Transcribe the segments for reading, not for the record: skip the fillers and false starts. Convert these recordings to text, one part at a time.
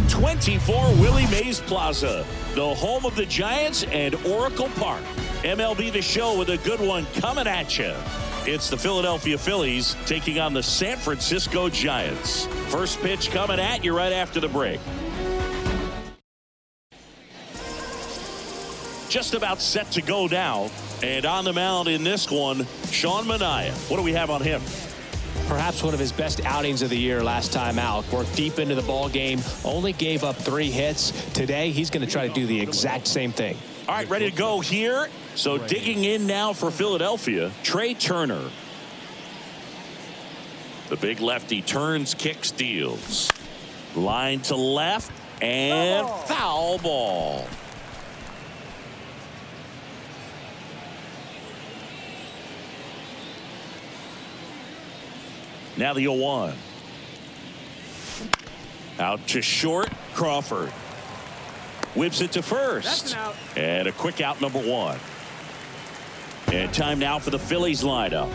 to 24 Willie Mays Plaza, the home of the Giants and Oracle Park. MLB The Show with a good one coming at you. It's the Philadelphia Phillies taking on the San Francisco Giants. First pitch coming at you right after the break. Just about set to go now. And on the mound in this one, Sean Manaea. What do we have on him? Perhaps one of his best outings of the year last time out. Worked deep into the ball game, only gave up 3 hits. Today, he's going to try to do the exact same thing. All right, ready to go here. So digging in now for Philadelphia, Trey Turner. The big lefty turns, kicks, deals. Line to left, and foul ball. Now the 0-1. Out to short, Crawford. Whips it to first. And a quick out, number 1. And time now for the Phillies lineup.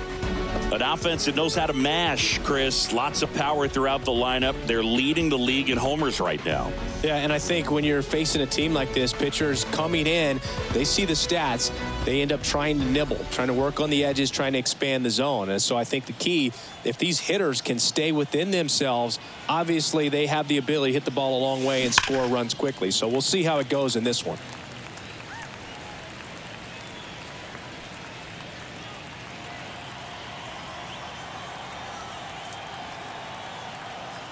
An offense that knows how to mash, Chris. Lots of power throughout the lineup. They're leading the league in homers right now. Yeah, and I think when you're facing a team like this, pitchers coming in, they see the stats. They end up trying to nibble, trying to work on the edges, trying to expand the zone. And so I think the key, if these hitters can stay within themselves, obviously they have the ability to hit the ball a long way and score runs quickly. So we'll see how it goes in this one.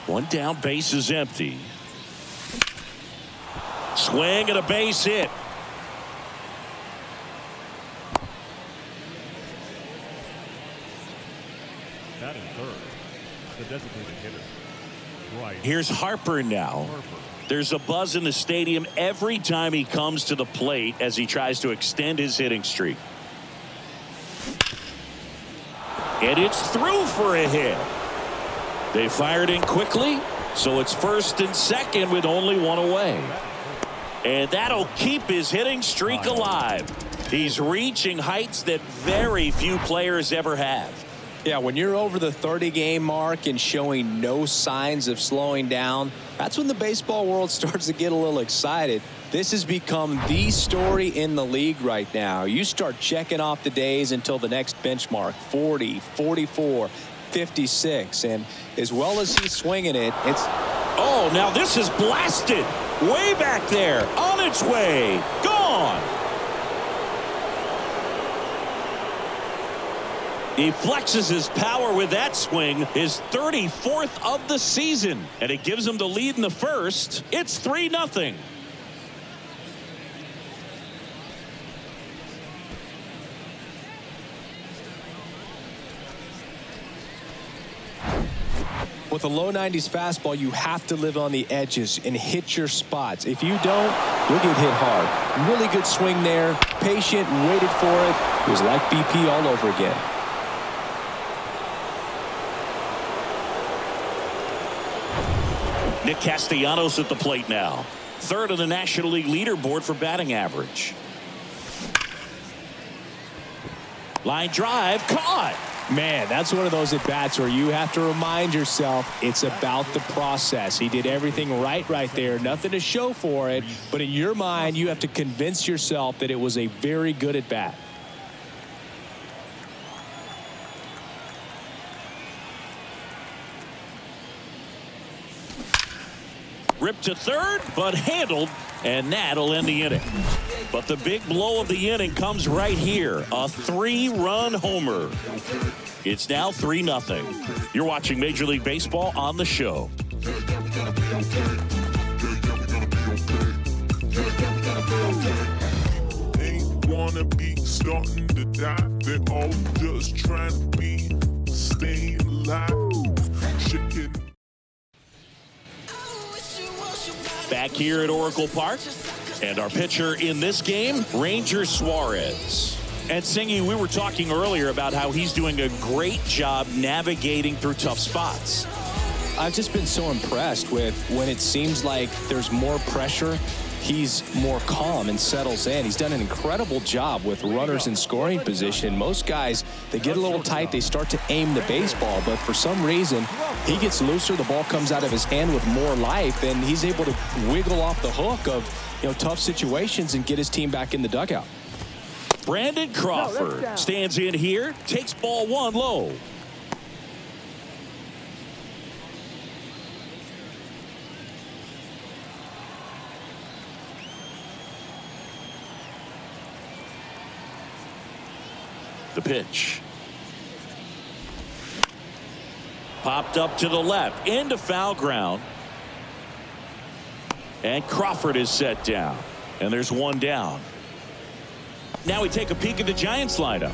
One down, base is empty. Swing and a base hit. That in third. The designated hitter. Right. Here's Harper now. There's a buzz in the stadium every time he comes to the plate as he tries to extend his hitting streak. And it's through for a hit. They fired in quickly, so it's first and second with only 1 away. And that'll keep his hitting streak alive. He's reaching heights that very few players ever have. Yeah, when you're over the 30-game mark and showing no signs of slowing down, that's when the baseball world starts to get a little excited. This has become the story in the league right now. You start checking off the days until the next benchmark, 40, 44, 56, and as well as he's swinging it, it's... Oh, now this is blasted. Way back there. On its way. Gone. He flexes his power with that swing, his 34th of the season, and it gives him the lead in the first. It's 3-0. With a low 90s fastball, you have to live on the edges and hit your spots. If you don't, you'll get hit hard. Really good swing there. Patient, waited for it. It was like BP all over again. Nick Castellanos at the plate now. Third on the National League leaderboard for batting average. Line drive, caught. Man, that's one of those at-bats where you have to remind yourself it's about the process. He did everything right there. Nothing to show for it. But in your mind, you have to convince yourself that it was a very good at-bat. Ripped to third, but handled, and that'll end the inning. But the big blow of the inning comes right here. A 3-run homer. It's now 3-0. You're watching Major League Baseball on the show. Ain't wanna be starting to die. They're all just trying to be staying alive. Chicken. Back here at Oracle Park, and our pitcher in this game, Ranger Suarez. And Singy, we were talking earlier about how he's doing a great job navigating through tough spots. I've just been so impressed with when it seems like there's more pressure. he's more calm and settles in. He's done an incredible job with runners in scoring position. Most guys, they get a little tight, they start to aim the baseball, but for some reason, he gets looser, the ball comes out of his hand with more life, and he's able to wiggle off the hook of, tough situations and get his team back in the dugout. Brandon Crawford stands in here, takes ball 1 low. The pitch. Popped up to the left, into foul ground. And Crawford is set down. And there's 1 down. Now we take a peek at the Giants lineup.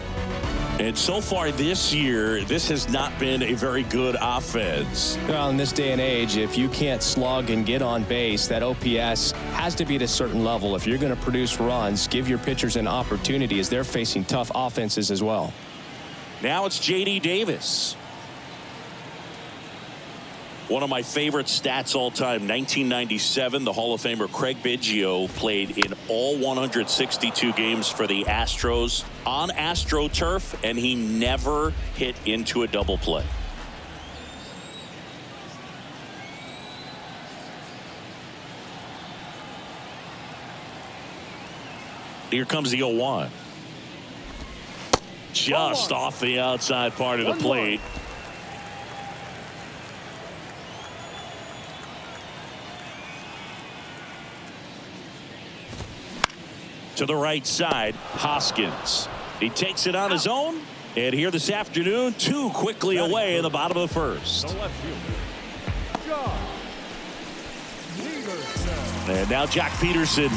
And so far this year, this has not been a very good offense. Well, in this day and age, if you can't slug and get on base, that OPS has to be at a certain level. If you're going to produce runs, give your pitchers an opportunity as they're facing tough offenses as well. Now it's J.D. Davis. One of my favorite stats all time, 1997, the Hall of Famer Craig Biggio played in all 162 games for the Astros on AstroTurf, and he never hit into a double play. Here comes the 0-1. Just off the outside part of the plate. To the right side, Hoskins. He takes it on his own. And here this afternoon, 2 quickly away in the bottom of the first. And now Jack Peterson.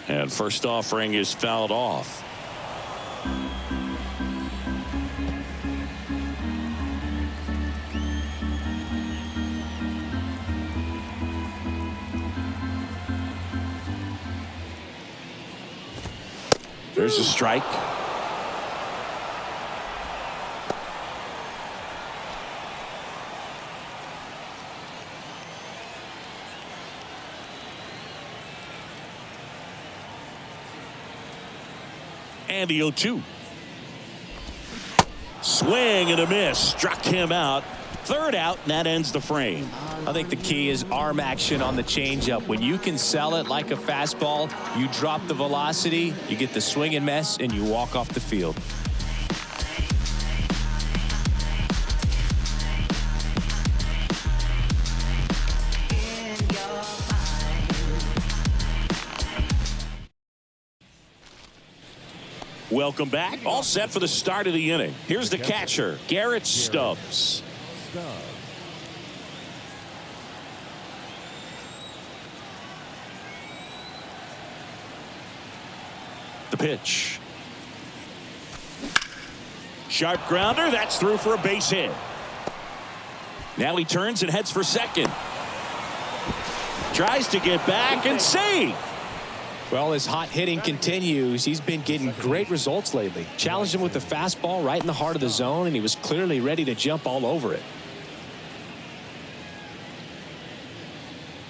And first offering is fouled off. There's a strike. And the 0-2. Swing and a miss. Struck him out. 3rd out, and that ends the frame. I think the key is arm action on the changeup. When you can sell it like a fastball, you drop the velocity, you get the swing and miss, and you walk off the field. Welcome back. All set for the start of the inning. Here's the catcher, Garrett Stubbs. The pitch. Sharp grounder. That's through for a base hit. Now he turns and heads for second. Tries to get back and save. Well, his hot hitting continues. He's been getting great results lately. Challenged him with the fastball right in the heart of the zone, and he was clearly ready to jump all over it.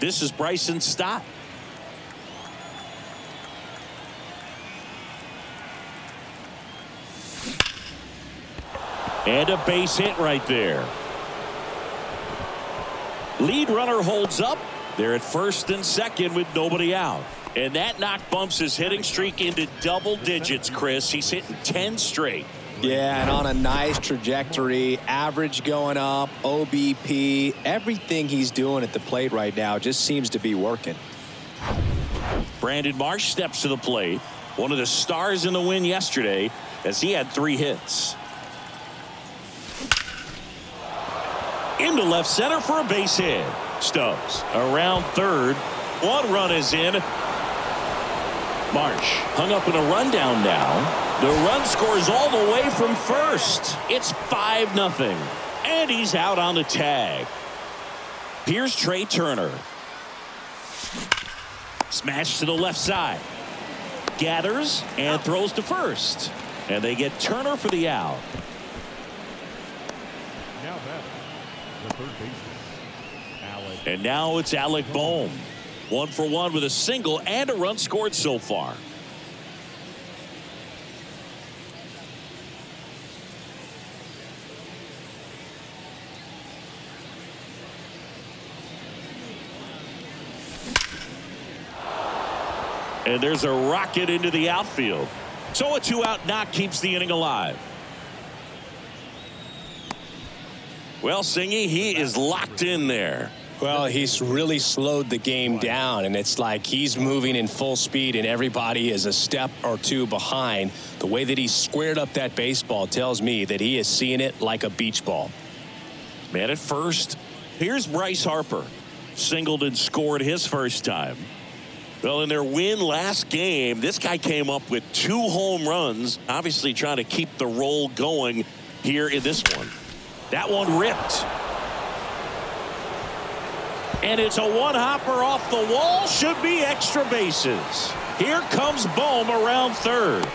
This is Bryson Stott. And a base hit right there. Lead runner holds up. They're at first and second with nobody out. And that knock bumps his hitting streak into double digits, Chris. He's hitting 10 straight. Yeah, and on a nice trajectory. Average going up, OBP. Everything he's doing at the plate right now just seems to be working. Brandon Marsh steps to the plate. One of the stars in the win yesterday as he had 3 hits. Into left center for a base hit. Stubbs around third. 1 run is in. Marsh hung up in a rundown now. The run scores all the way from first. It's 5-0. And he's out on the tag. Here's Trey Turner. Smash to the left side. Gathers and throws to first. And they get Turner for the out. Now batting, the third baseman, Alec. And now it's Alec Bohm. 1 for 1 with a single and a run scored so far. And there's a rocket into the outfield. So a 2-out knock keeps the inning alive. Well, Singy, he is locked in there. Well, he's really slowed the game down, and it's like he's moving in full speed and everybody is a step or two behind. The way that he squared up that baseball tells me that he is seeing it like a beach ball. Man at first. Here's Bryce Harper. Singled and scored his first time. Well, in their win last game, this guy came up with 2 home runs, obviously trying to keep the roll going here in this one. That one ripped. And it's a one-hopper off the wall. Should be extra bases. Here comes Bohm around third.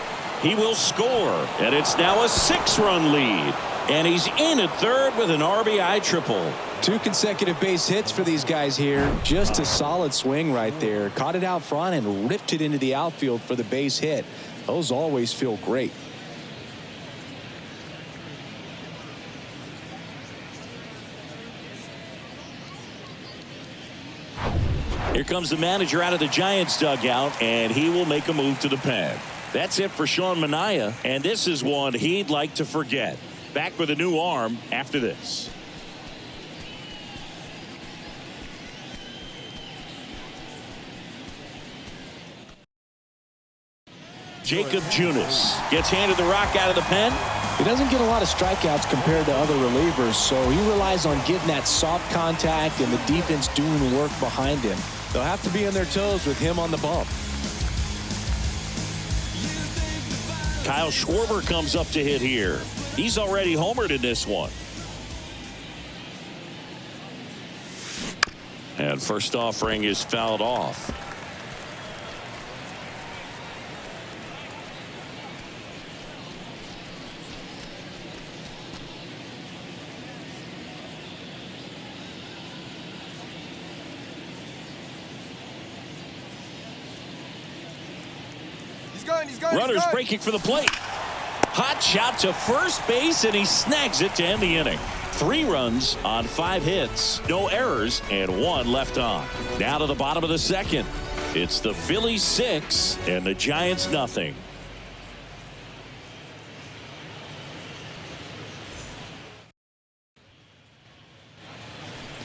He will score. And it's now a 6-run lead. And he's in at third with an RBI triple. 2 consecutive base hits for these guys here. Just a solid swing right there. Caught it out front and ripped it into the outfield for the base hit. Those always feel great. Here comes the manager out of the Giants dugout, and he will make a move to the pen. That's it for Sean Manaea, and this is one he'd like to forget. Back with a new arm after this. Jacob Junis gets handed the rock out of the pen. He doesn't get a lot of strikeouts compared to other relievers, so he relies on getting that soft contact and the defense doing the work behind him. They'll have to be on their toes with him on the bump. Kyle Schwarber comes up to hit here. He's already homered in this one. And first offering is fouled off. Runners breaking for the plate. Hot shot to first base, and he snags it to end the inning. 3 runs on 5 hits, no errors, and 1 left on. Now to the bottom of the second. It's the Phillies 6 and the Giants nothing.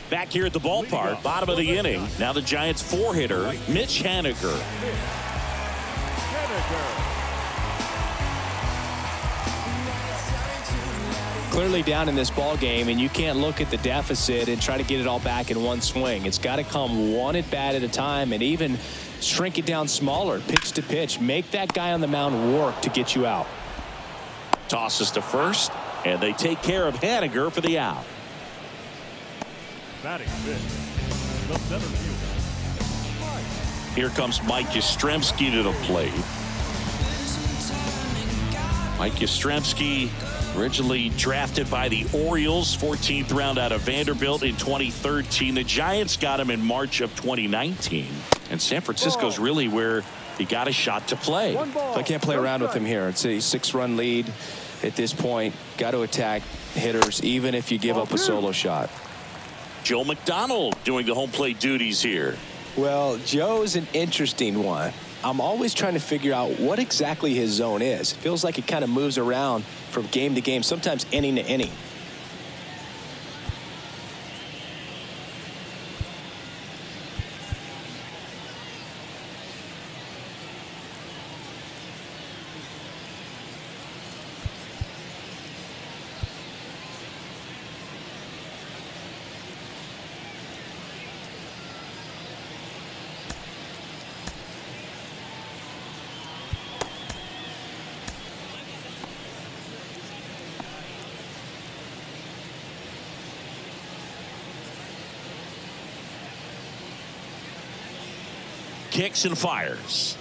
Back here at the ballpark, bottom of the inning. Now the Giants 4-hitter, Mitch Haniger. Clearly down in this ball game, and you can't look at the deficit and try to get it all back in one swing. It's got to come one at bat at a time, and even shrink it down smaller, pitch to pitch. Make that guy on the mound work to get you out. Tosses to first, and they take care of Haniger for the out. Batting fifth, the center fielder. Here comes Mike Yastrzemski to the plate. Mike Yastrzemski, originally drafted by the Orioles, 14th round out of Vanderbilt in 2013. The Giants got him in March of 2019. And San Francisco's really where he got a shot to play. I can't play around with him here. It's a 6-run lead at this point. Got to attack hitters, even if you give up a solo shot. Joe McDonald doing the home plate duties here. Well, Joe's an interesting one. I'm always trying to figure out what exactly his zone is. It feels like it kind of moves around from game to game, sometimes inning to inning. kicks and fires.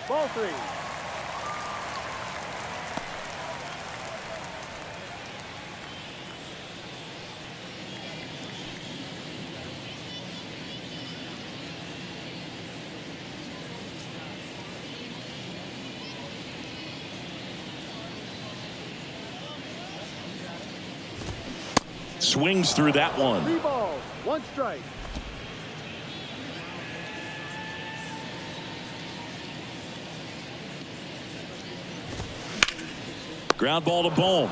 Ball 3. Swings through that one. 3 balls, 1 strike. Ground ball to Bohm.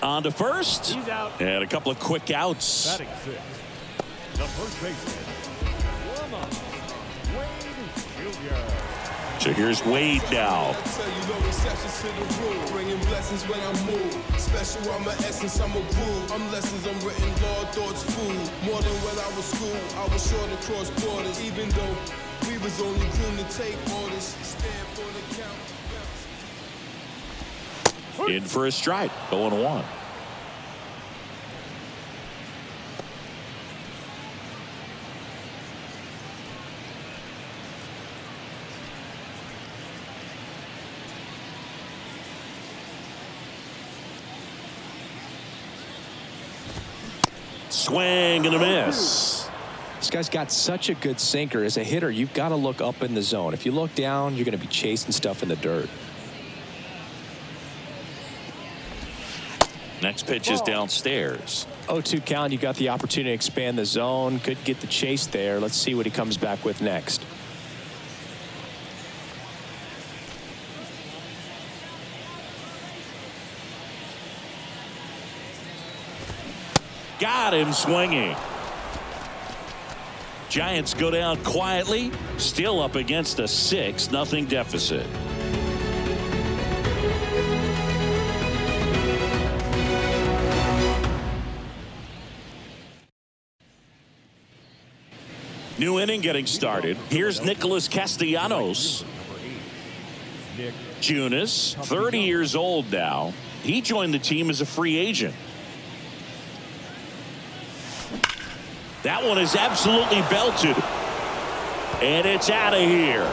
On to first. He's out. And a couple of quick outs. Batting 6. The first baseman. Warm up. Wade Jr. So here's Wade now. Bringing blessings when I move. Special, I'm an essence, I'm a groove. I'm lessons, I'm written, law, thoughts, food. More than when I was school, I was sure to cross borders. Even though we was only groomed to take orders. Stand for the count. In for a strike. 0-1. Swing and a miss. This guy's got such a good sinker. As a hitter, you've got to look up in the zone. If you look down, you're going to be chasing stuff in the dirt. Next pitch is downstairs. 0-2 count. You got the opportunity to expand the zone. Could get the chase there. Let's see what he comes back with next. Got him swinging. Giants go down quietly, still up against a 6-0 deficit. New inning getting started. Here's Nicholas Castellanos. Junis, 30 years old now. He joined the team as a free agent. That one is absolutely belted. And it's out of here.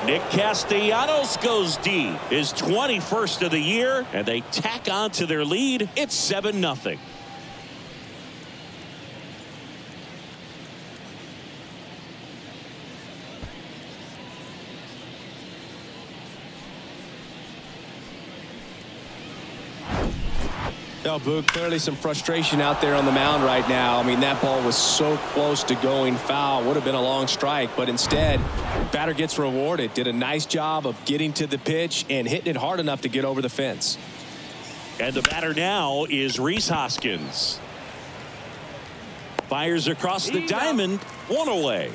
Nick Castellanos goes deep. His 21st of the year, and they tack on to their lead. It's 7-0. No, Boog, clearly some frustration out there on the mound right now. I mean, that ball was so close to going foul. Would have been a long strike, but instead, batter gets rewarded. Did a nice job of getting to the pitch and hitting it hard enough to get over the fence. And the batter now is Rhys Hoskins. Fires across the diamond, 1 away.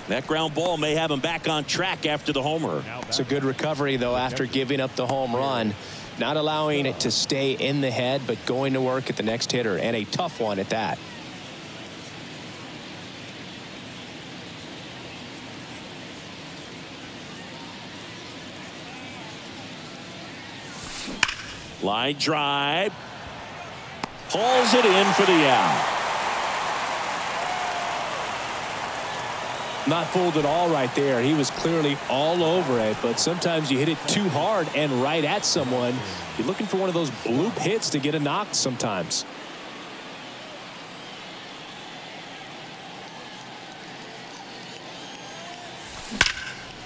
That ground ball may have him back on track after the homer. It's a good recovery, though, after giving up the home run. Not allowing it to stay in the head, but going to work at the next hitter, and a tough one at that. Line drive. Hauls it in for the out. Not fooled at all right there. He was clearly all over it, but sometimes you hit it too hard and right at someone. You're looking for one of those bloop hits to get a knock sometimes.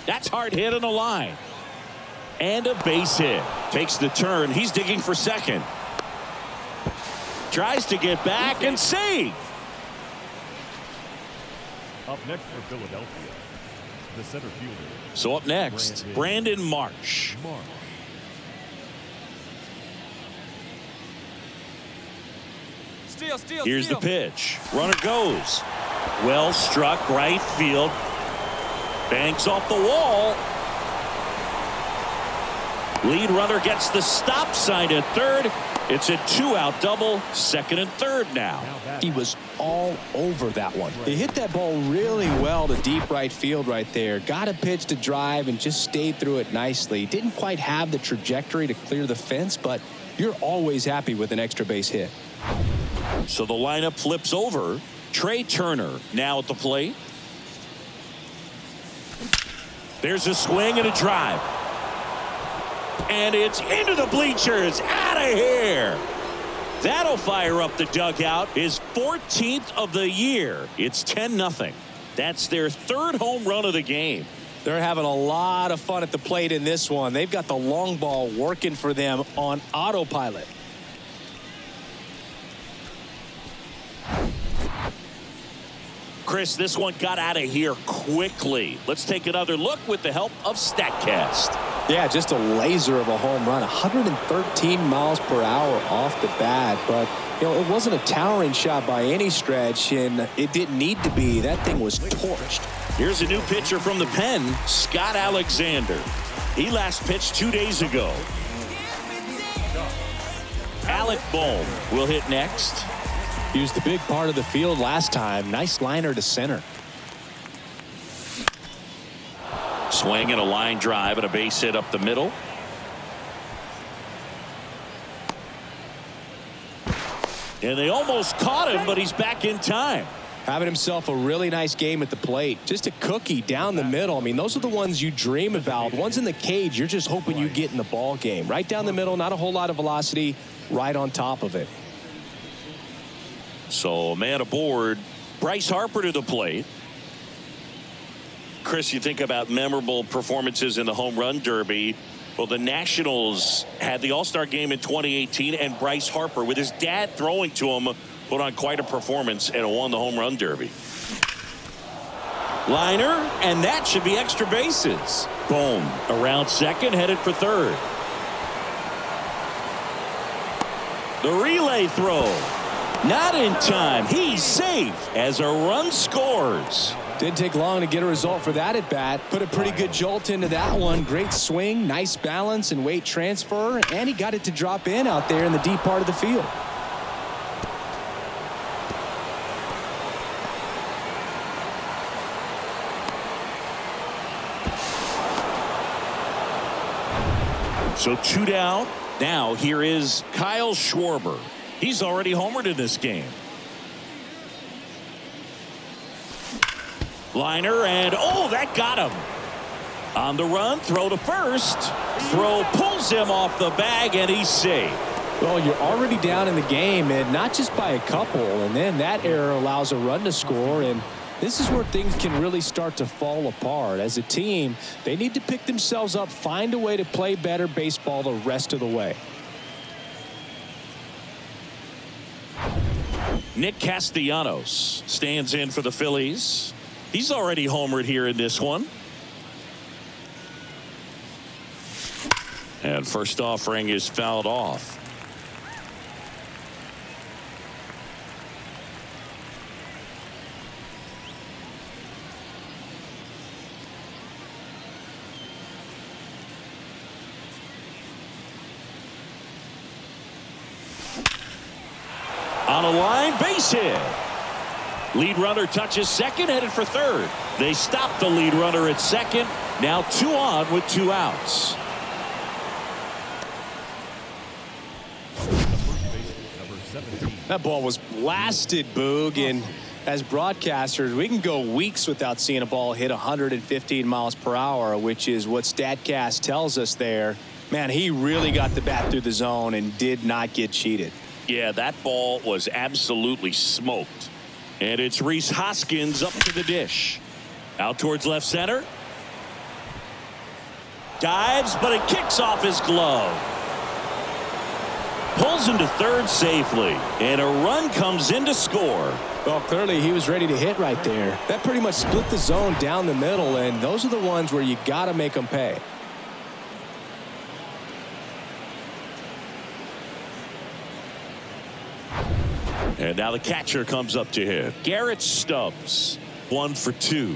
That's hard hit on the line. And a base hit. Takes the turn. He's digging for second. Tries to get back and save. Up next for Philadelphia, the center fielder. So up next, Brandon Marsh. Here's the pitch. Runner goes. Well struck, right field. Banks off the wall. Lead runner gets the stop sign at third. It's a 2-out double, second and third now. He was all over that one. He hit that ball really well to deep right field right there. Got a pitch to drive and just stayed through it nicely. Didn't quite have the trajectory to clear the fence, but you're always happy with an extra base hit. So the lineup flips over. Trey Turner now at the plate. There's a swing and a drive. And it's into the bleachers. Out of here. That'll fire up the dugout. His 14th of the year. It's 10-0. That's their third home run of the game. They're having a lot of fun at the plate in this one. They've got the long ball working for them on autopilot. Chris, this one got out of here quickly. Let's take another look with the help of StatCast. Yeah, just a laser of a home run. 113 miles per hour off the bat. But, you know, it wasn't a towering shot by any stretch, and it didn't need to be. That thing was torched. Here's a new pitcher from the pen, Scott Alexander. He last pitched 2 days ago. Alec Bohm will hit next. He was the big part of the field last time. Nice liner to center. Swing and a line drive and a base hit up the middle. And they almost caught him, but he's back in time. Having himself a really nice game at the plate. Just a cookie down the middle. I mean, those are the ones you dream about. Ones in the cage, you're just hoping you get in the ball game. Right down the middle, not a whole lot of velocity, right on top of it. So, man aboard, Bryce Harper to the plate. Chris, you think about memorable performances in the home run derby. Well, the Nationals had the All-Star game in 2018, and Bryce Harper, with his dad throwing to him, put on quite a performance and won the home run derby. Liner, and that should be extra bases. Boom, around second, headed for third. The relay throw. Not in time. He's safe as a run scores. Didn't take long to get a result for that at bat. Put a pretty good jolt into that one. Great swing, nice balance and weight transfer, and he got it to drop in out there in the deep part of the field. So 2 down. Now here is Kyle Schwarber. He's already homered in this game. Liner, and oh, that got him. On the run, throw to first. Throw pulls him off the bag, and he's safe. Well, you're already down in the game, and not just by a couple, and then that error allows a run to score, and this is where things can really start to fall apart. As a team, they need to pick themselves up, find a way to play better baseball the rest of the way. Nick Castellanos stands in for the Phillies. He's already homered here in this one. And first offering is fouled off. On a line, base hit. Lead runner touches second, headed for third. They stop the lead runner at second. Now 2 on with 2 outs. That ball was blasted, Boog, and as broadcasters, we can go weeks without seeing a ball hit 115 miles per hour, which is what StatCast tells us there. Man, he really got the bat through the zone and did not get cheated. Yeah, that ball was absolutely smoked. And it's Rhys Hoskins up to the dish. Out towards left center. Dives, but it kicks off his glove. Pulls him to third safely. And a run comes in to score. Well, clearly he was ready to hit right there. That pretty much split the zone down the middle, and those are the ones where you got to make them pay. And now the catcher comes up to him. Garrett Stubbs, 1 for 2.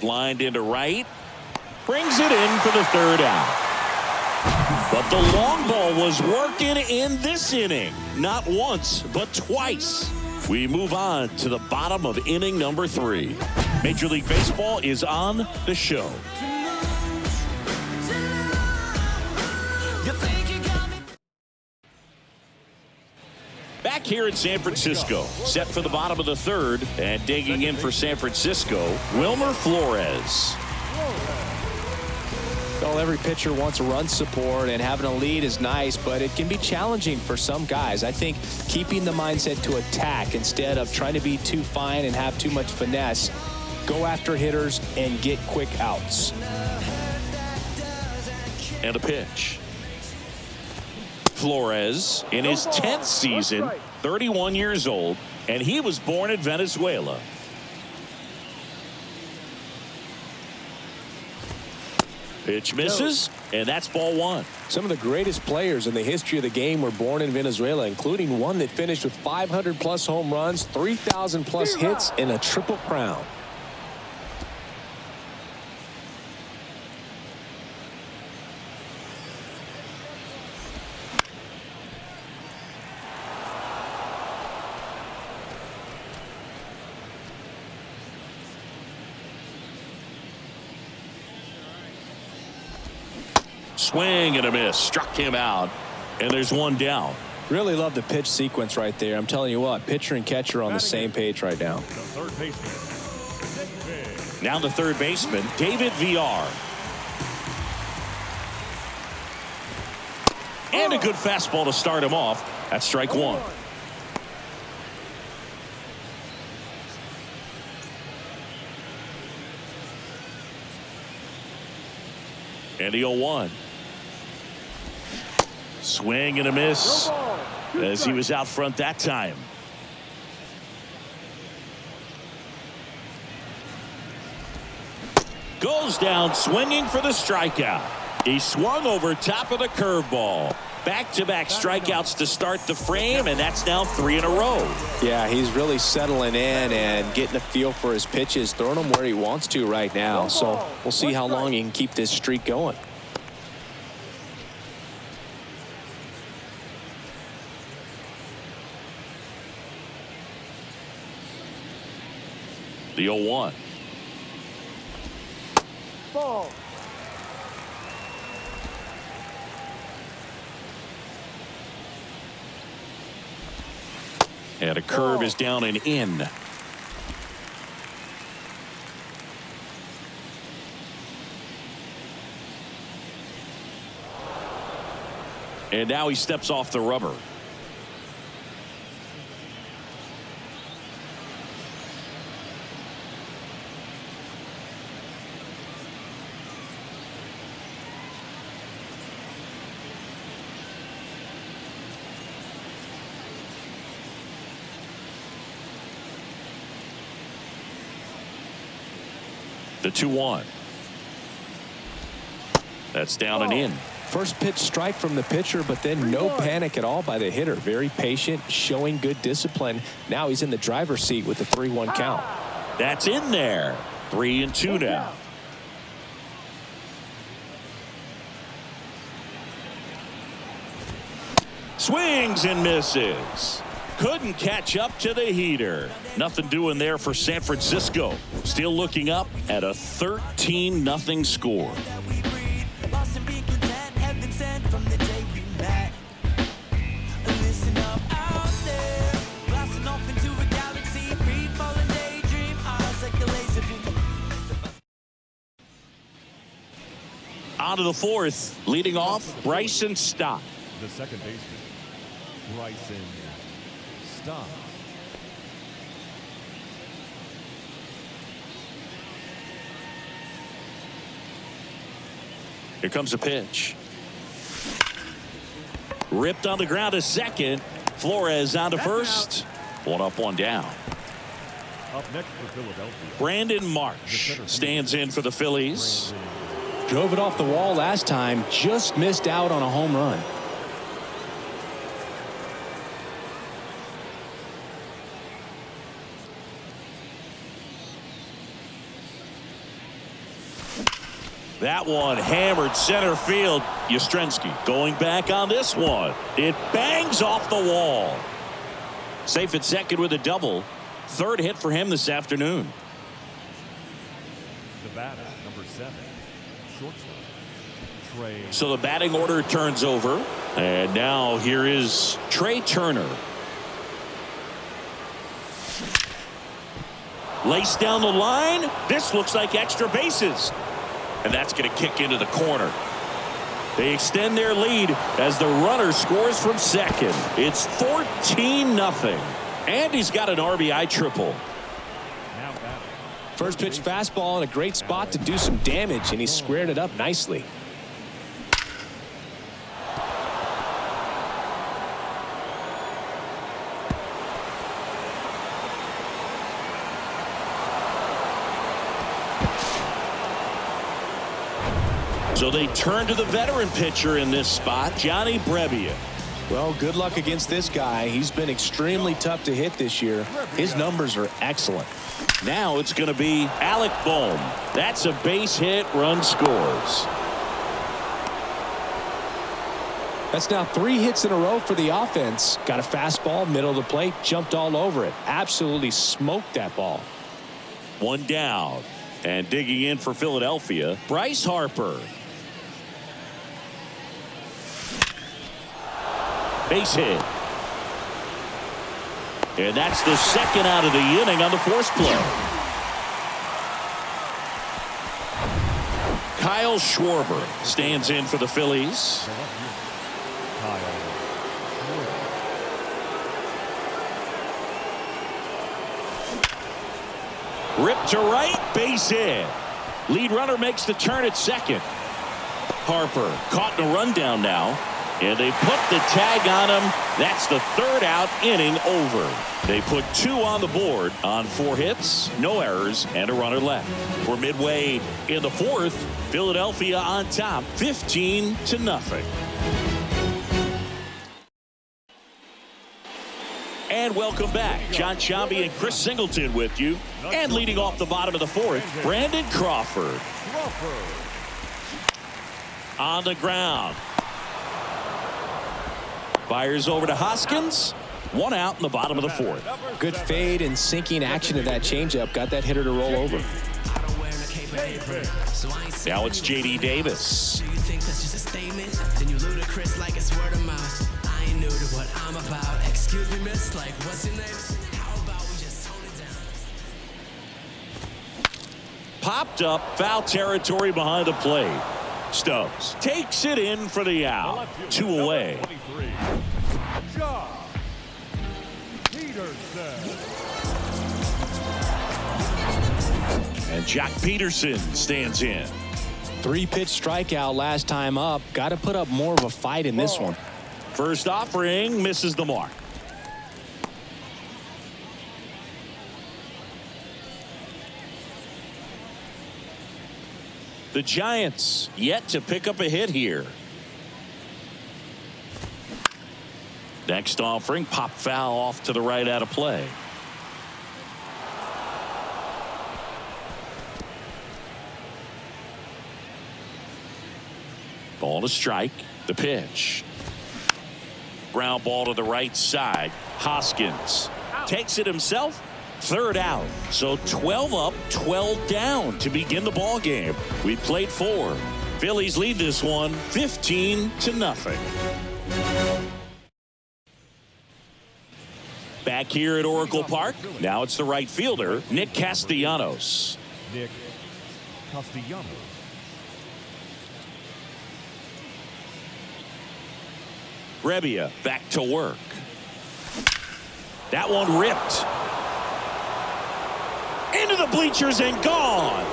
Lined into right. Brings it in for the third out. But the long ball was working in this inning. Not once, but twice. We move on to the bottom of inning number 3. Major League Baseball is on the show. back here in San Francisco. Set for the bottom of the third. And digging in for San Francisco, Wilmer Flores. Well, every pitcher wants run support, and having a lead is nice, but it can be challenging for some guys. I think keeping the mindset to attack instead of trying to be too fine and have too much finesse, go after hitters and get quick outs. And a pitch. Flores in his 10th season, 31 years old, and he was born in Venezuela. Pitch misses, and that's ball one. Some of the greatest players in the history of the game were born in Venezuela, including one that finished with 500+ home runs, 3,000+ hits, and a triple crown. Swing and a miss. Struck him out. And there's one down. Really love the pitch sequence right there. I'm telling you what, pitcher and catcher are on the same page right now. Now the third baseman, David VR. And a good fastball to start him off. That's strike one. And the 0-1. Swing and a miss as he was out front that time. Goes down swinging for the strikeout. He swung over top of the curveball. Back-to-back strikeouts to start the frame, and that's now 3 in a row. Yeah, he's really settling in and getting a feel for his pitches, throwing them where he wants to right now. So we'll see how long he can keep this streak going. The 0-1. Ball. And a curve is down and in. And now he steps off the rubber. The 2-1. That's down and in. First pitch strike from the pitcher, but then no panic at all by the hitter. Very patient, showing good discipline. Now he's in the driver's seat with the 3-1 count. That's in there. 3-2 now. Swings and misses. Couldn't catch up to the heater. Nothing doing there for San Francisco. Still looking up at a 13-0 score. On to the fourth. Leading off, Bryson Stott. The second baseman, Bryson Stott. Here comes a pitch. Ripped on the ground to second. Flores on to first. One up, one down. Up next for Philadelphia, Brandon Marsh stands in for the Phillies. Drove it off the wall last time, just missed out on a home run. That one hammered center field. Yastrzemski going back on this one. It bangs off the wall. Safe at second with a double. Third hit for him this afternoon. the batter, number 7, shortstop, Trey. So the batting order turns over. And now here is Trey Turner. Laced down the line. This looks like extra bases. And that's going to kick into the corner. They extend their lead as the runner scores from second. It's 14-0. And he's got an RBI triple. First pitch fastball in a great spot to do some damage, and he squared it up nicely. So they turn to the veteran pitcher in this spot, Johnny Brebbia. Well, good luck against this guy. He's been extremely tough to hit this year. His numbers are excellent. Now it's going to be Alec Bohm. That's a base hit, run scores. That's now 3 hits in a row for the offense. Got a fastball, middle of the plate, jumped all over it. Absolutely smoked that ball. One down. And digging in for Philadelphia, Bryce Harper. Base hit. And that's the second out of the inning on the force play. Kyle Schwarber stands in for the Phillies. Ripped to right, base hit. Lead runner makes the turn at second. Harper caught in a rundown now. And they put the tag on him. That's the third out, inning over. They put 2 on the board on 4 hits, no errors, and a runner left. We're midway in the fourth. Philadelphia on top, 15-0. And welcome back. John Sciambi and Chris Singleton with you. And leading off the bottom of the fourth, Brandon Crawford. On the ground. Fires over to Hoskins. 1 out in the bottom of the fourth. Good fade and sinking action of that changeup. Got that hitter to roll over. Now it's J.D. Davis. Do you think that's just a statement? Then you ludicrous like it's word of mouth. I ain't new to what I'm about. Excuse me, miss, like what's your name? How about we just tone it down? Popped up, foul territory behind the plate. Stubbs takes it in for the out. 2 away. And Jack Peterson stands in. 3-pitch strikeout last time up. Got to put up more of a fight in this one. First offering misses the mark. The Giants yet to pick up a hit here. Next offering, pop foul off to the right out of play. Ball to strike. The pitch. Ground ball to the right side. Hoskins takes it himself. Third out. So 12 up, 12 down to begin the ball game. We played 4. Phillies lead this one 15-0. Back here at Oracle Park. Now it's the right fielder, Nick Castellanos. Nick Castellanos. Brebbia back to work. That one ripped. Into the bleachers and gone.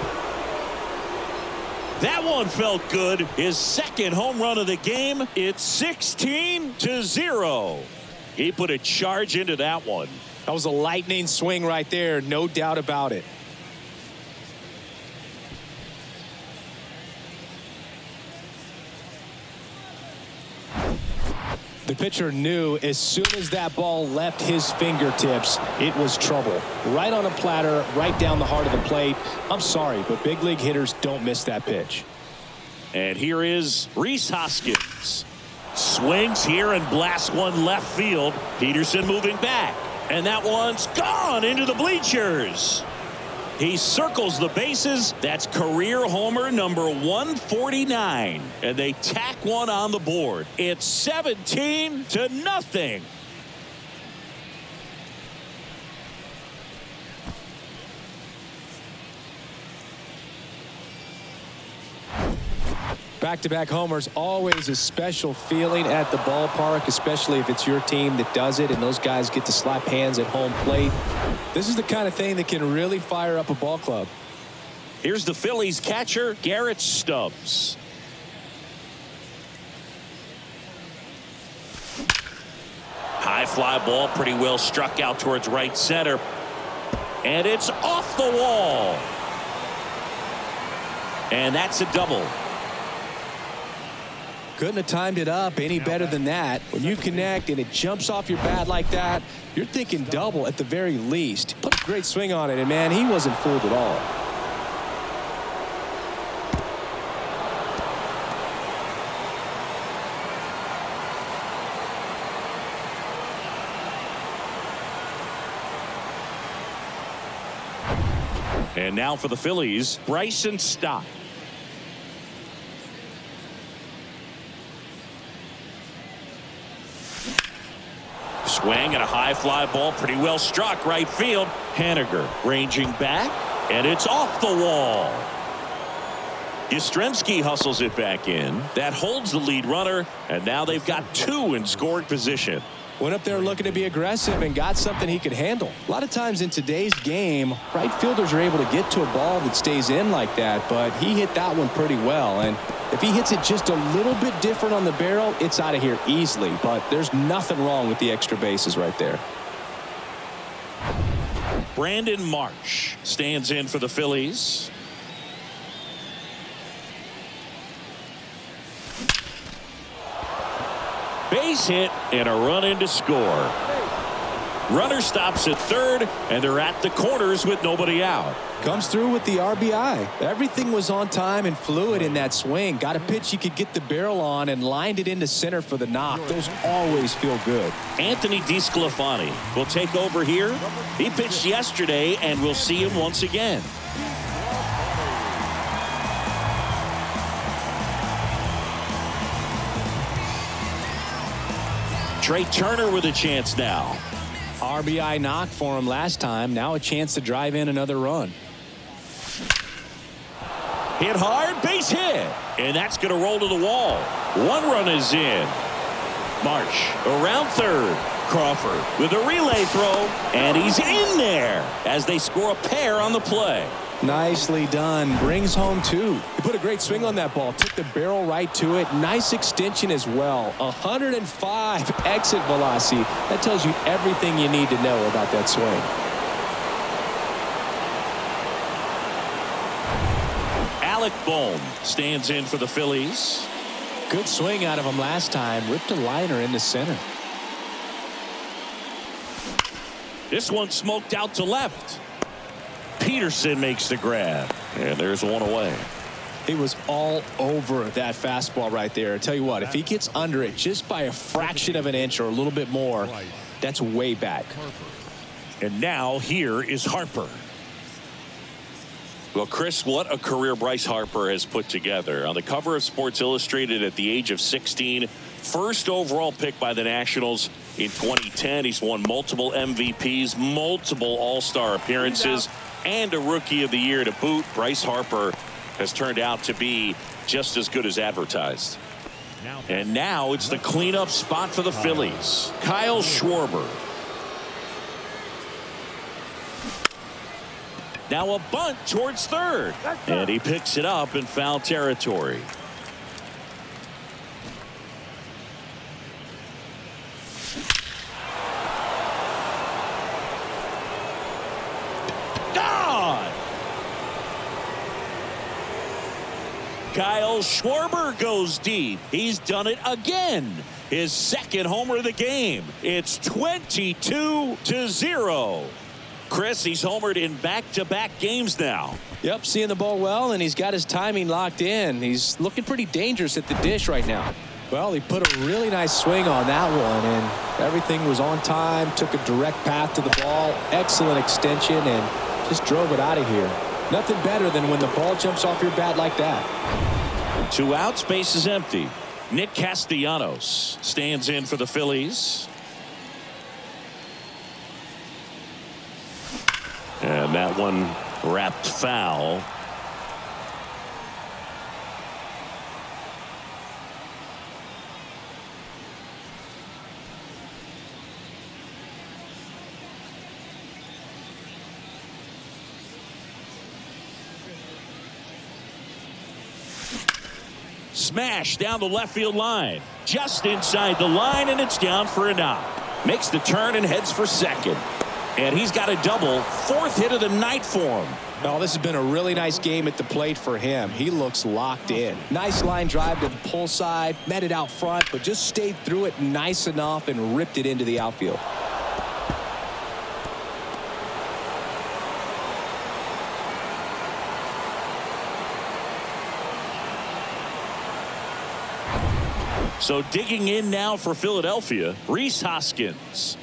That one felt good. His second home run of the game. It's 16-0. He put a charge into that one. That was a lightning swing right there. No doubt about it. The pitcher knew as soon as that ball left his fingertips, it was trouble. Right on a platter, right down the heart of the plate. I'm sorry, but big league hitters don't miss that pitch. And here is Rhys Hoskins. Swings here and blasts one left field. Peterson moving back. And that one's gone into the bleachers. He circles the bases. That's career homer number 149. And they tack one on the board. It's 17-0. Back-to-back homers, always a special feeling at the ballpark, especially if it's your team that does it and those guys get to slap hands at home plate. This is the kind of thing that can really fire up a ball club. Here's the Phillies catcher, Garrett Stubbs. High fly ball, pretty well struck out towards right center. And it's off the wall. And that's a double. Couldn't have timed it up any better than that. When you connect and it jumps off your bat like that, you're thinking double at the very least. Put a great swing on it, and man, he wasn't fooled at all. And now for the Phillies, Bryson Stott. Swing and a high fly ball, pretty well struck right field. Haniger ranging back, and it's off the wall. Yastrzemski hustles it back in. That holds the lead runner, and now they've got two in scoring position. Went up there looking to be aggressive and got something he could handle. A lot of times in today's game, right fielders are able to get to a ball that stays in like that, but he hit that one pretty well. And if he hits it just a little bit different on the barrel, it's out of here easily. But there's nothing wrong with the extra bases right there. Brandon Marsh stands in for the Phillies. Base hit and a run in to score. Runner stops at third, and they're at the corners with nobody out. Comes through with the RBI. Everything was on time and fluid in that swing. Got a pitch he could get the barrel on and lined it into center for the knock. Those always feel good. Anthony DeSclafani will take over here. He pitched yesterday, and we'll see him once again. Trey Turner with a chance now. RBI knock for him last time. Now a chance to drive in another run. Hit hard, base hit. And that's going to roll to the wall. One run is in. Marsh around third. Crawford with a relay throw. And he's in there as they score a pair on the play. Nicely done. Brings home two. He put a great swing on that ball. Took the barrel right to it. Nice extension as well. 105 exit velocity. That tells you everything you need to know about that swing. Alec Bohm stands in for the Phillies. Good swing out of him last time. Ripped a liner into center. This one smoked out to left. Peterson makes the grab, and there's one away. He was all over that fastball right there. I tell you what, if he gets under it just by a fraction of an inch or a little bit more, that's way back. And now here is Harper. Well, Chris, what a career Bryce Harper has put together. On the cover of Sports Illustrated at the age of 16, first overall pick by the Nationals in 2010. He's won multiple MVPs, multiple All-Star appearances, and a Rookie of the Year to boot. Bryce Harper has turned out to be just as good as advertised. And now it's the cleanup spot for the Phillies. Kyle Schwarber. Now a bunt towards third. And he picks it up in foul territory. Kyle Schwarber goes deep. He's done it again. His second homer of the game. It's 22-0. Chris, he's homered in back-to-back games now. Yep, seeing the ball well, and he's got his timing locked in. He's looking pretty dangerous at the dish right now. Well, he put a really nice swing on that one, and everything was on time. Took a direct path to the ball. Excellent extension, and just drove it out of here. Nothing better than when the ball jumps off your bat like that. 2 outs, base is empty. Nick Castellanos stands in for the Phillies. And that one wrapped foul. smash down the left field line. Just inside the line, and it's down for a knock. Makes the turn and heads for second. And he's got a double. Fourth hit of the night for him. Oh, this has been a really nice game at the plate for him. He looks locked in. Nice line drive to the pull side. Met it out front, but just stayed through it nice enough and ripped it into the outfield. So digging in now for Philadelphia, Rhys Hoskins.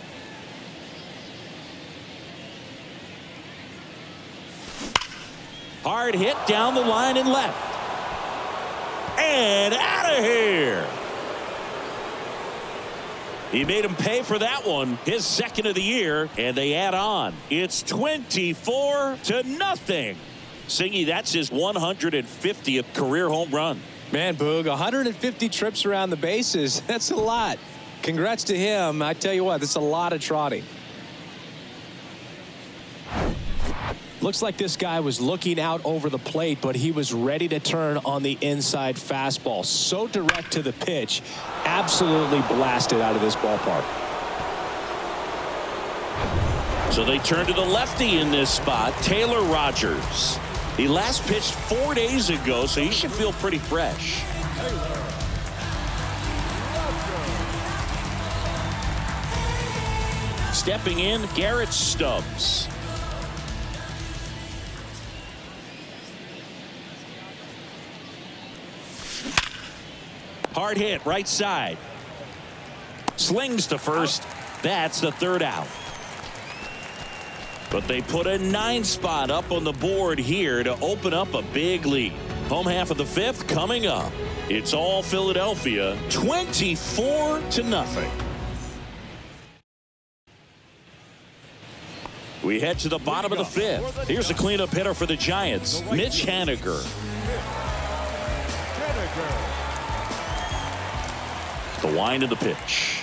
Hard hit down the line and left. And out of here. He made him pay for that one. His second of the year, and they add on. It's 24-0. Singy, that's his 150th career home run. Man, Boog, 150 trips around the bases. That's a lot. Congrats to him. I tell you what, that's a lot of trotting. Looks like this guy was looking out over the plate, but he was ready to turn on the inside fastball. So direct to the pitch. Absolutely blasted out of this ballpark. So they turn to the lefty in this spot, Taylor Rogers. He last pitched 4 days ago, so he should feel pretty fresh. Stepping in, Garrett Stubbs. Hard hit, right side. Slings to first. That's the third out. But they put a 9 spot up on the board here to open up a big lead. Home half of the fifth coming up. It's all Philadelphia, 24-0. We head to the bottom of the fifth. Here's a cleanup hitter for the Giants, Mitch Haniger. The wind of the pitch.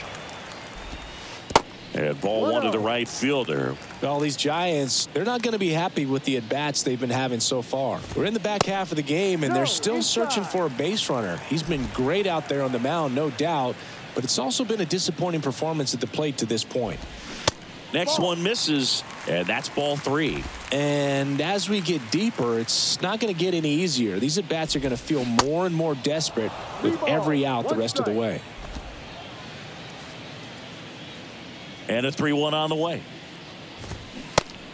And ball one to the right fielder. Well, these Giants, they're not going to be happy with the at-bats they've been having so far. We're in the back half of the game, and they're still searching for a base runner. He's been great out there on the mound, no doubt, but it's also been a disappointing performance at the plate to this point. Next one misses, and that's ball 3. And as we get deeper, it's not going to get any easier. These at-bats are going to feel more and more desperate with every out the rest of the way. And a 3-1 on the way.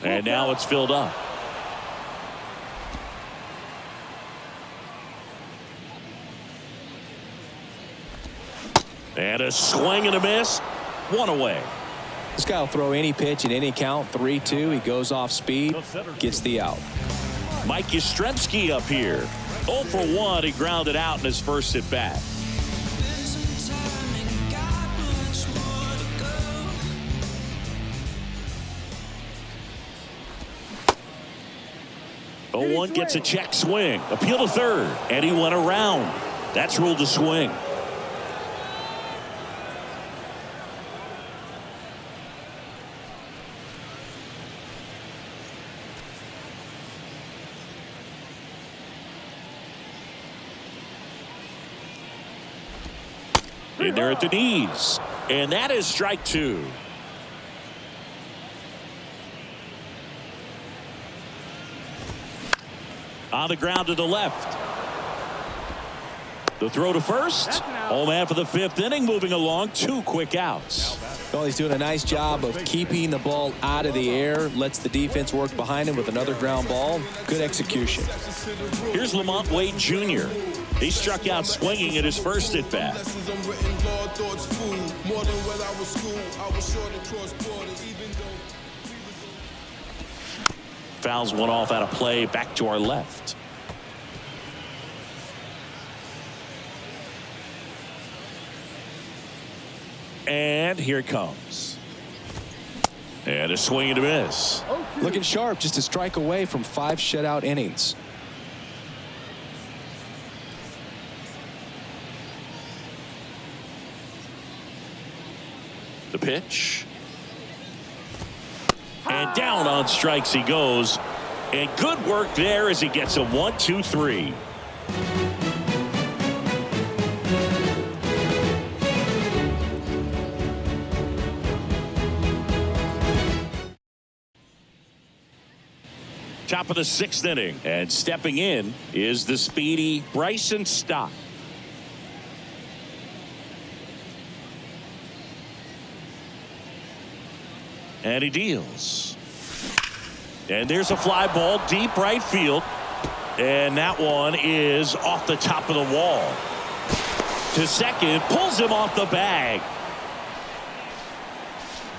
And now it's filled up. And a swing and a miss. One away. This guy will throw any pitch in any count. 3-2. He goes off speed, gets the out. Mike Yastrzemski up here. 0 for 1. He grounded out in his first at bat. One gets a check swing. Appeal to third. And he went around. That's ruled a swing. And they're at the knees. And that is strike 2. On the ground to the left. The throw to first. Home half of the fifth inning, moving along. 2 quick outs. Well, he's doing a nice job of keeping the ball out of the air. Lets the defense work behind him with another ground ball. Good execution. Here's Lamont Wade Jr. He struck out swinging at his first at bat. Fouls one off out of play. Back to our left. And here it comes. And a swing and a miss. Looking sharp, just a strike away from 5 shutout innings. The pitch. And down on strikes he goes. And good work there as he gets a 1-2-3. Top of the 6th inning. And stepping in is the speedy Bryson Stott. And he deals. And there's a fly ball deep right field. And that one is off the top of the wall. To second, pulls him off the bag.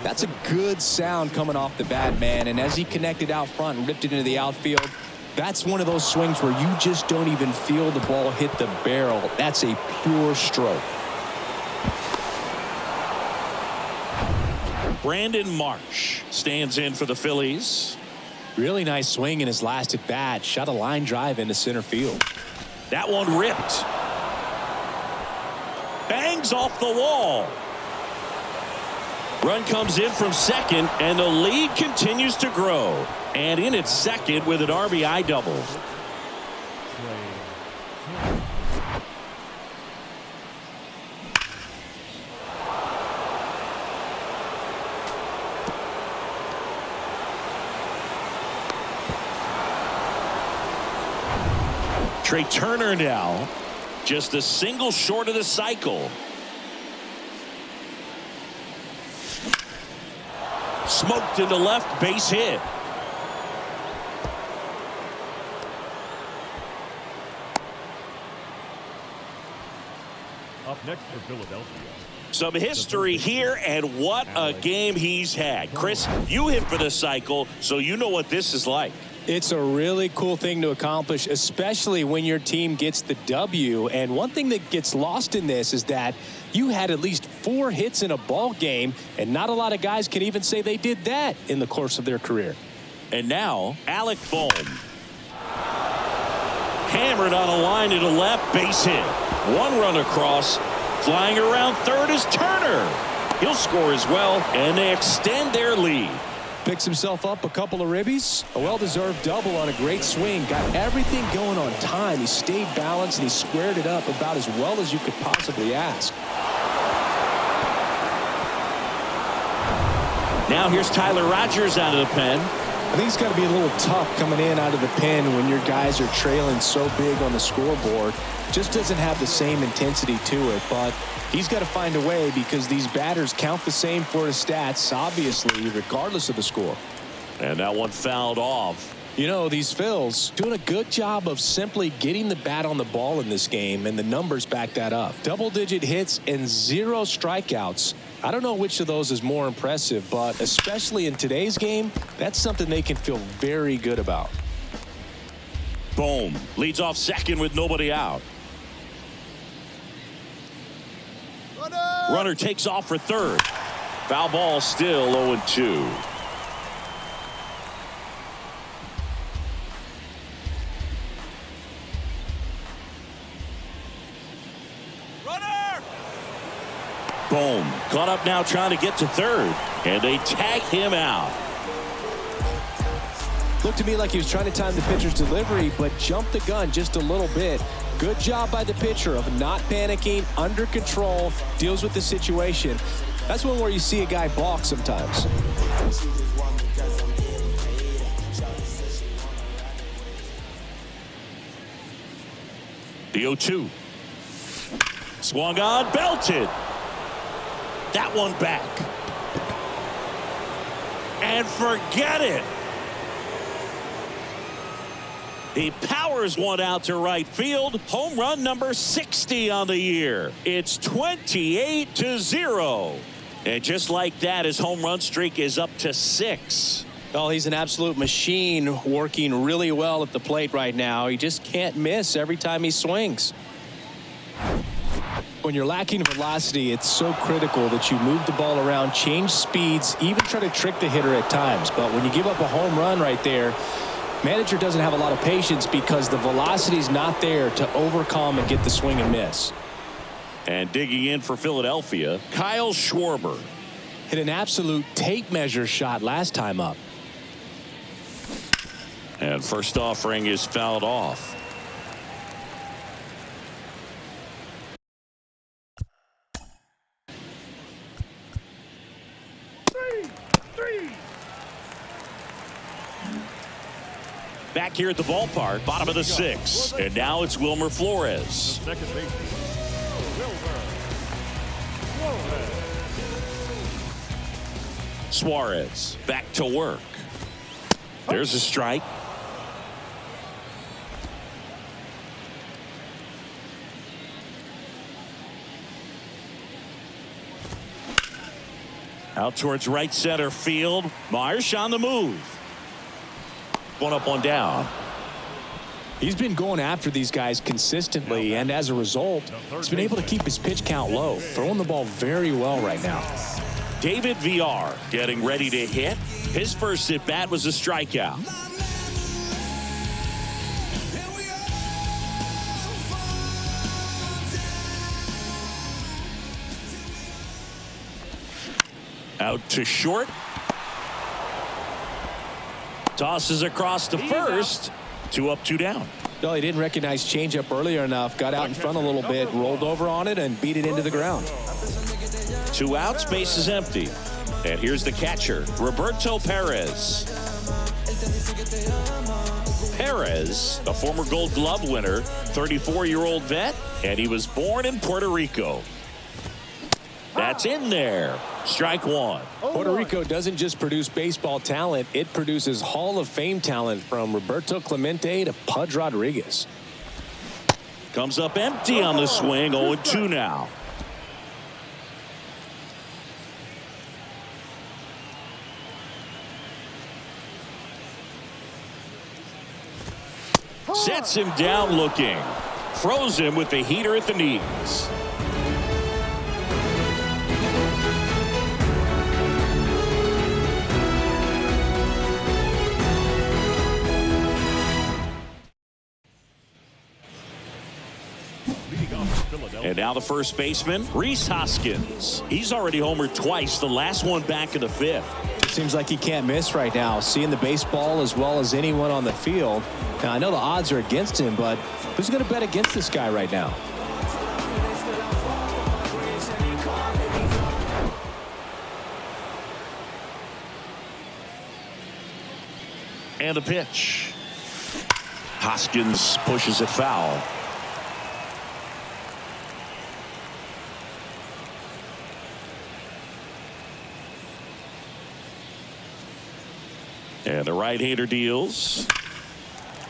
That's a good sound coming off the bat, man. And as he connected out front and ripped it into the outfield, that's one of those swings where you just don't even feel the ball hit the barrel. That's a pure stroke. Brandon Marsh stands in for the Phillies. Really nice swing in his last at bat. Shot a line drive into center field. That one ripped. Bangs off the wall. Run comes in from second, and the lead continues to grow. And in at second with an RBI double. Trey Turner now just a single short of the cycle. Smoked into left, base hit. Up next for Philadelphia. Some history here, and what a game he's had. Chris, you hit for the cycle, so you know what this is like. It's a really cool thing to accomplish, especially when your team gets the W. And one thing that gets lost in this is that you had at least 4 hits in a ball game, and not a lot of guys can even say they did that in the course of their career. And now, Alec Bohm. Hammered on a line to the left, base hit. 1 run across. Flying around third is Turner. He'll score as well, and they extend their lead. Picks himself up a couple of ribbies. A well-deserved double on a great swing. Got everything going on time. He stayed balanced, and he squared it up about as well as you could possibly ask. Now here's Tyler Rogers out of the pen. I think it's got to be a little tough coming in out of the pen when your guys are trailing so big on the scoreboard. Just doesn't have the same intensity to it, but he's got to find a way because these batters count the same for his stats, obviously, regardless of the score. And that one fouled off. You know, these Phils doing a good job of simply getting the bat on the ball in this game, and the numbers back that up. Double-digit hits and 0 strikeouts. I don't know which of those is more impressive, but especially in today's game, that's something they can feel very good about. Bohm leads off second with nobody out. Runner takes off for third. Foul ball, still 0-2. Bohm caught up now trying to get to third, and they tag him out. Looked to me like he was trying to time the pitcher's delivery, but jumped the gun just a little bit. Good job by the pitcher of not panicking, under control, deals with the situation. That's one where you see a guy balk sometimes. The 0-2. Swung on, belted. That one back. And forget it. He powers one out to right field. Home run number 60 on the year. It's 28-0. And just like that, his home run streak is up to 6. Oh, he's an absolute machine, working really well at the plate right now. He just can't miss every time he swings. When you're lacking velocity, it's so critical that you move the ball around, change speeds, even try to trick the hitter at times. But when you give up a home run right there, manager doesn't have a lot of patience because the velocity's not there to overcome and get the swing and miss. And digging in for Philadelphia, Kyle Schwarber. Hit an absolute tape measure shot last time up. And first offering is fouled off. Back here at the ballpark, bottom of the 6th. And now it's Wilmer Flores. Second baseman, Wilmer Flores. Suarez back to work. There's a strike. Out towards right center field. Marsh on the move. One up, one down. He's been going after these guys consistently, and as a result, he's been able to keep his pitch count low, throwing the ball very well right now. David VR getting ready to hit. His first at bat was a strikeout. Out to short. Tosses across to first. 2 up, 2 down. No, he didn't recognize changeup earlier enough. Got out in front a little bit, rolled over on it, and beat it into the ground. 2 outs, base is empty. And here's the catcher, Roberto Perez. Perez, a former Gold Glove winner, 34-year-old vet, and he was born in Puerto Rico. That's in there. Strike 1. Puerto Rico doesn't just produce baseball talent, it produces Hall of Fame talent from Roberto Clemente to Pudge Rodriguez. Comes up empty on the swing, 0-2 now. Sets him down looking. Throws him with the heater at the knees. And now the first baseman, Rhys Hoskins. He's already homered twice, the last one back in the 5th. Seems like he can't miss right now, seeing the baseball as well as anyone on the field. Now, I know the odds are against him, but who's going to bet against this guy right now? And the pitch. Hoskins pushes it foul. And the right-hander deals.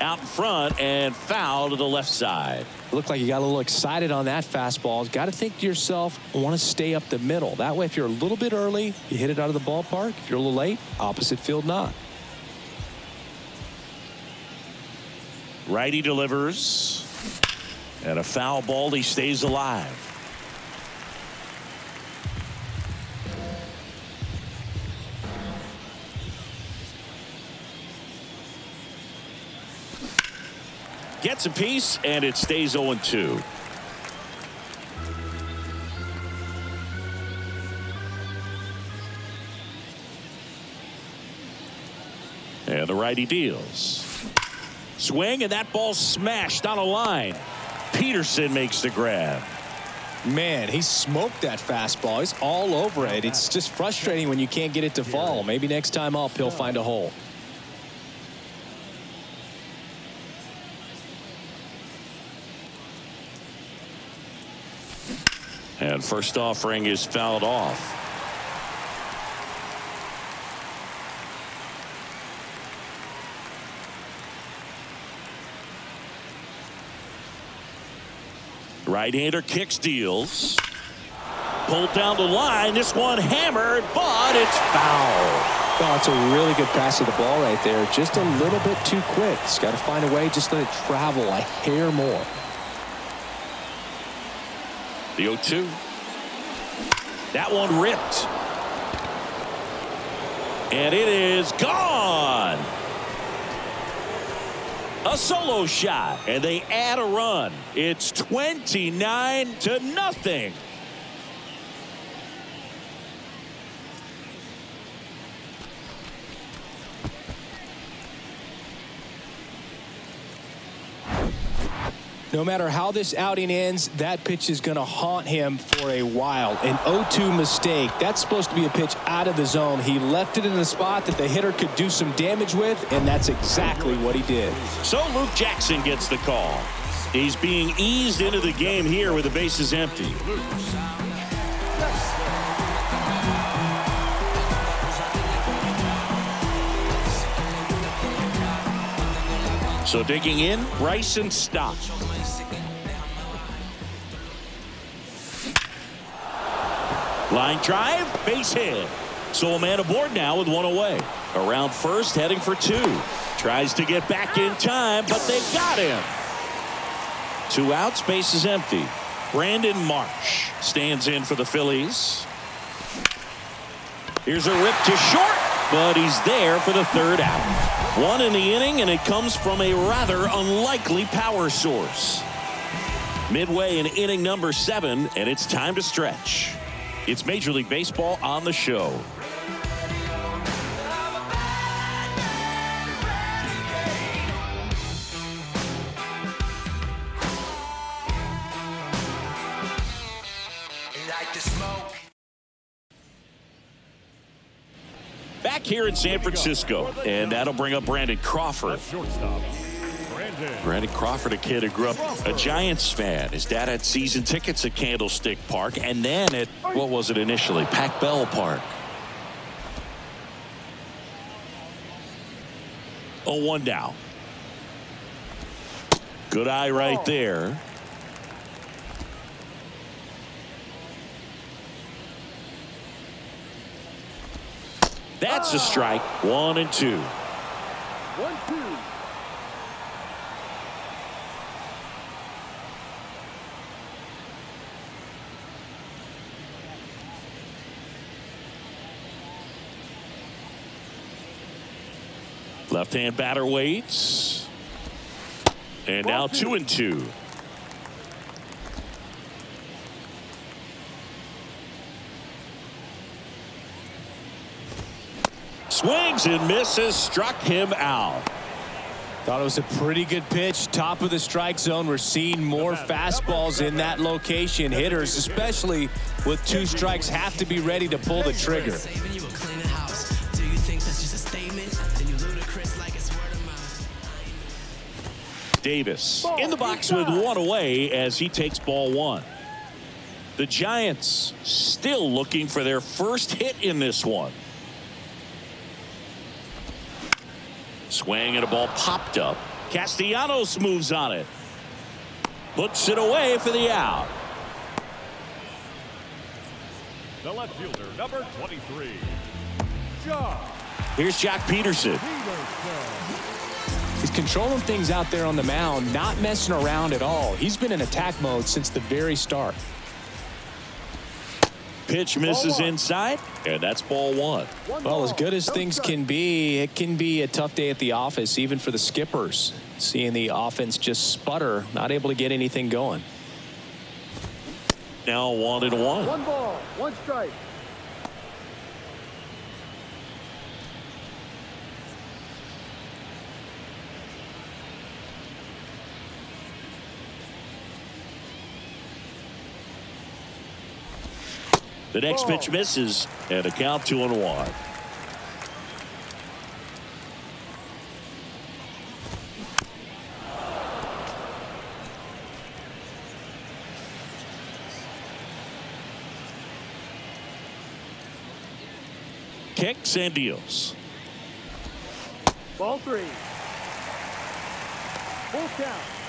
Out in front and foul to the left side. Looked like you got a little excited on that fastball. Got to think to yourself, I want to stay up the middle. That way, if you're a little bit early, you hit it out of the ballpark. If you're a little late, opposite field not. Righty delivers. And a foul ball. He stays alive. Gets a piece, and it stays 0-2. And the righty deals. Swing, and that ball smashed on a line. Peterson makes the grab. Man, he smoked that fastball. He's all over it. It's just frustrating when you can't get it to fall. Maybe next time up, he'll find a hole. And first offering is fouled off. Right-hander kicks, deals. Pulled down the line. This one hammered, but it's foul. Oh, it's a really good pass to the ball right there. Just a little bit too quick. He's got to find a way. Just let it travel a hair more. The 0-2. That one ripped. And it is gone. A solo shot. And they add a run. It's 29-0. No matter how this outing ends, that pitch is going to haunt him for a while. An 0-2 mistake. That's supposed to be a pitch out of the zone. He left it in the spot that the hitter could do some damage with, and that's exactly what he did. So Luke Jackson gets the call. He's being eased into the game here with the bases empty. So digging in, Bryson Stott. Line drive, base hit. So a man aboard now with one away. Around first, heading for two. Tries to get back in time, but they got him. 2 outs, base is empty. Brandon Marsh stands in for the Phillies. Here's a rip to short, but he's there for the 3rd out. 1 in the inning, and it comes from a rather unlikely power source. Midway in inning number 7, and it's time to stretch. It's Major League Baseball on the show. Back here in San Francisco, and that'll bring up Brandon Crawford. Brandon Crawford, a kid who grew up a Giants fan. His dad had season tickets at Candlestick Park, and then at, what was it initially, Pac Bell Park. 0-1 now. Good eye right there. That's a strike. 1-2. 1-2. Left-hand batter waits. And now 2-2. Swings and misses, struck him out. Thought it was a pretty good pitch. Top of the strike zone. We're seeing more fastballs in that location. Hitters, especially with 2 strikes, have to be ready to pull the trigger. Davis in the box with 1 away as he takes ball 1. The Giants still looking for their first hit in this one. Swing and a ball popped up. Castellanos moves on it. Puts it away for the out. The left fielder, number 23. Jock. Here's Jack Peterson. He's controlling things out there on the mound, not messing around at all. He's been in attack mode since the very start. Pitch misses inside, and that's ball 1. Well, as good as things can be, it can be a tough day at the office, even for the skippers. Seeing the offense just sputter, not able to get anything going. Now 1-1. 1 ball, 1 strike. The next pitch misses, and a count 2-1. Kicks and deals. Ball 3. Full count.